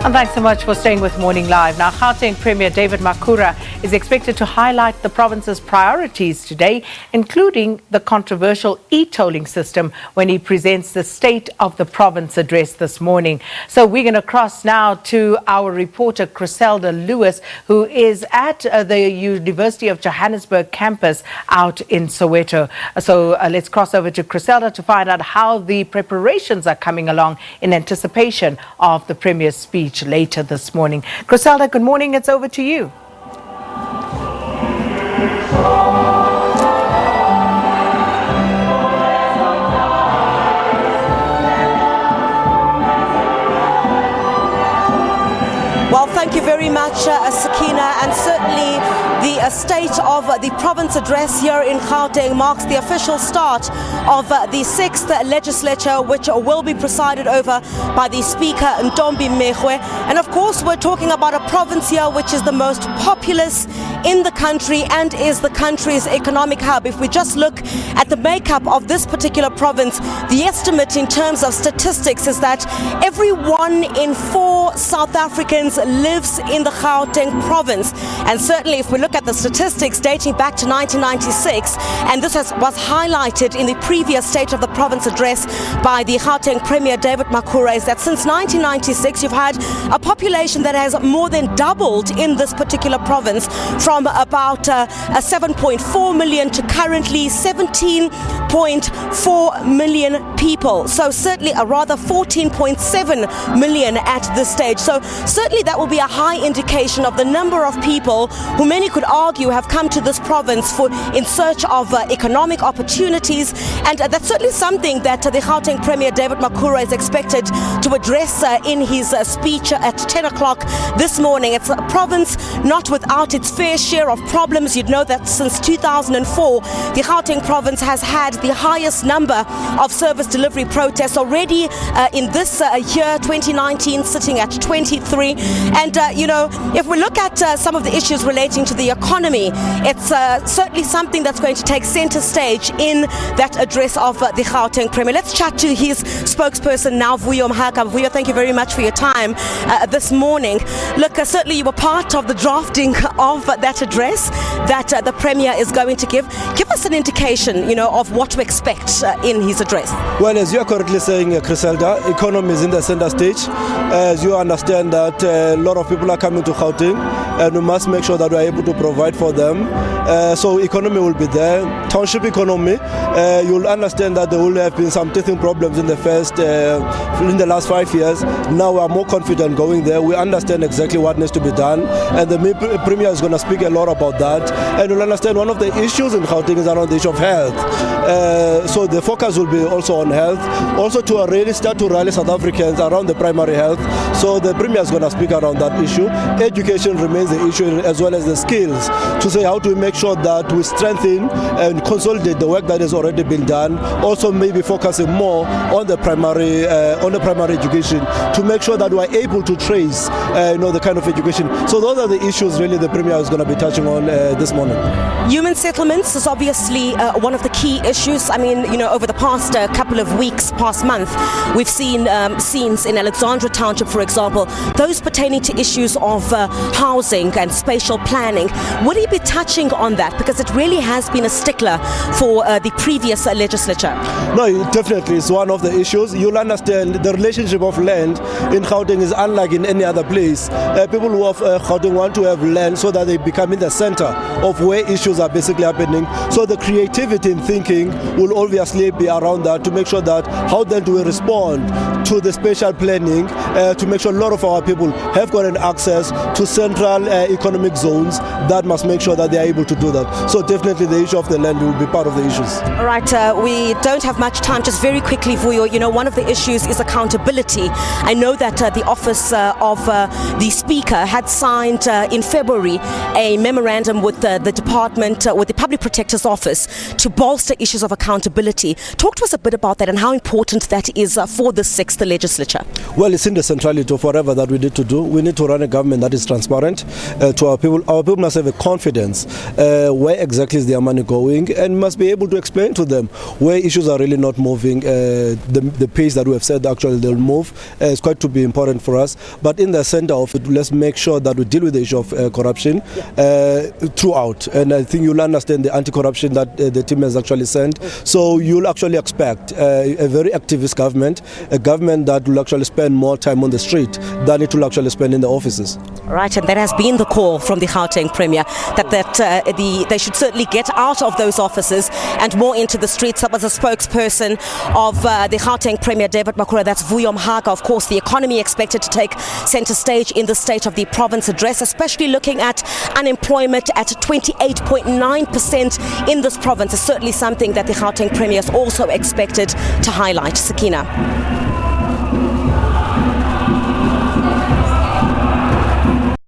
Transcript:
And thanks so much for staying with Morning Live. Now, Gauteng Premier David Makhura is expected to highlight the province's priorities today, including the controversial e-tolling system when he presents the State of the Province address this morning. So we're going to cross now to our reporter, Chriselda Lewis, who is at the University of Johannesburg campus out in Soweto. So let's cross over to Chriselda to find out how the preparations are coming along in anticipation of the Premier's speech later this morning. Chriselda, good morning. It's over to you. Well, thank you very much, Sakina, and certainly the state of the province address here in Gauteng marks the official start of the 6th legislature, which will be presided over by the Speaker, Ntombi Mehwe. And of course, we're talking about a province here which is the most populous in the country and is the country's economic hub. If we just look at the makeup of this particular province, the estimate in terms of statistics is that every 1 in 4 South Africans lives in the Gauteng province. And certainly if we look at the statistics dating back to 1996, and this was highlighted in the previous State of the Province address by the Gauteng Premier David Makhura, is that since 1996 you've had a population that has more than doubled in this particular province, from about 7.4 million to currently 17.4 million people. So certainly a rather 14.7 million at this stage. So certainly that will be a high indication of the number of people who many could argue have come to this province in search of economic opportunities. And that's certainly something that the Gauteng Premier David Makhura is expected to address in his speech at 10 o'clock this morning. It's a province not without its fair share of problems. You'd know that since 2004, the Gauteng province has had the highest number of service delivery protests already in this year, 2019, sitting at 23. And, if we look at some of the issues relating to the economy, it's certainly something that's going to take center stage in that address of the Gauteng Premier. Let's chat to his spokesperson now, Vuyo Mhaka. Vuyo, thank you very much for your time this morning. Look, certainly you were part of the drafting of that address that the Premier is going to give. Give us an indication, of what to expect in his address. Well, as you are correctly saying, Chriselda, economy is in the center stage. As you understand that a lot of people are coming to Gauteng, and we must make sure that we are able to provide for them. So economy will be there. Township economy, you'll understand that there will have been some teething problems in the last 5 years. Now we are more confident going there. We understand exactly what needs to be done, and the Premier is going to speak a lot about that. And you'll understand one of the issues in Gauteng is around the issue of health. So the focus will be also on health, also to really start to rally South Africans around the primary health. So the Premier is going to speak around that issue. Education remains the issue, as well as the skills, to say how do we make sure that we strengthen and consolidate the work that has already been done. Also maybe focusing more on the primary education, to make sure that we are able to trace the kind of education. So those are the issues really the Premier is going to be touching on this morning. Human settlements is obviously one of the key issues. I mean, over the past couple of weeks, past month, we've seen scenes in Alexandra Township, for example, those pertaining to issues of housing and spatial planning. Will he be touching on that? Because it really has been a stickler for the previous legislature. No, definitely it's one of the issues. You'll understand the relationship of land in Gauteng is unlike in any other place. People who have Gauteng want to have land so that they become in the center of where issues are basically happening. So the creativity in thinking will obviously be around that, to make sure that how then do we respond to the spatial planning, to make sure a lot of our people have gotten access to central economic zones. That must make sure that they are able to do that. So definitely the issue of the land will be part of the issues. All right, we don't have much time. Just very quickly, Vuyo, one of the issues is accountability. I know that the office of the Speaker had signed in February a memorandum with the department, with the Public Protector's Office, to bolster issues of accountability. Talk to us a bit about that and how important that is for the 6th amongst the legislature? Well, it's in the centrality of whatever that we need to do. We need to run a government that is transparent to our people. Our people must have a confidence where exactly is their money going, and must be able to explain to them where issues are really not moving. The pace that we have said actually they'll move is quite to be important for us. But in the center of it, let's make sure that we deal with the issue of corruption throughout. And I think you'll understand the anti-corruption that the team has actually sent. So you'll actually expect a very activist government, a government that will actually spend more time on the street than it will actually spend in the offices. Right, and that has been the call from the Gauteng Premier, that they should certainly get out of those offices and more into the streets. That was a spokesperson of the Gauteng Premier David Makhura. That's Vuyo Mhaga. Of course, the economy expected to take centre stage in the State of the Province address, especially looking at unemployment at 28.9% in this province, is certainly something that the Gauteng Premier is also expected to highlight. Sakina.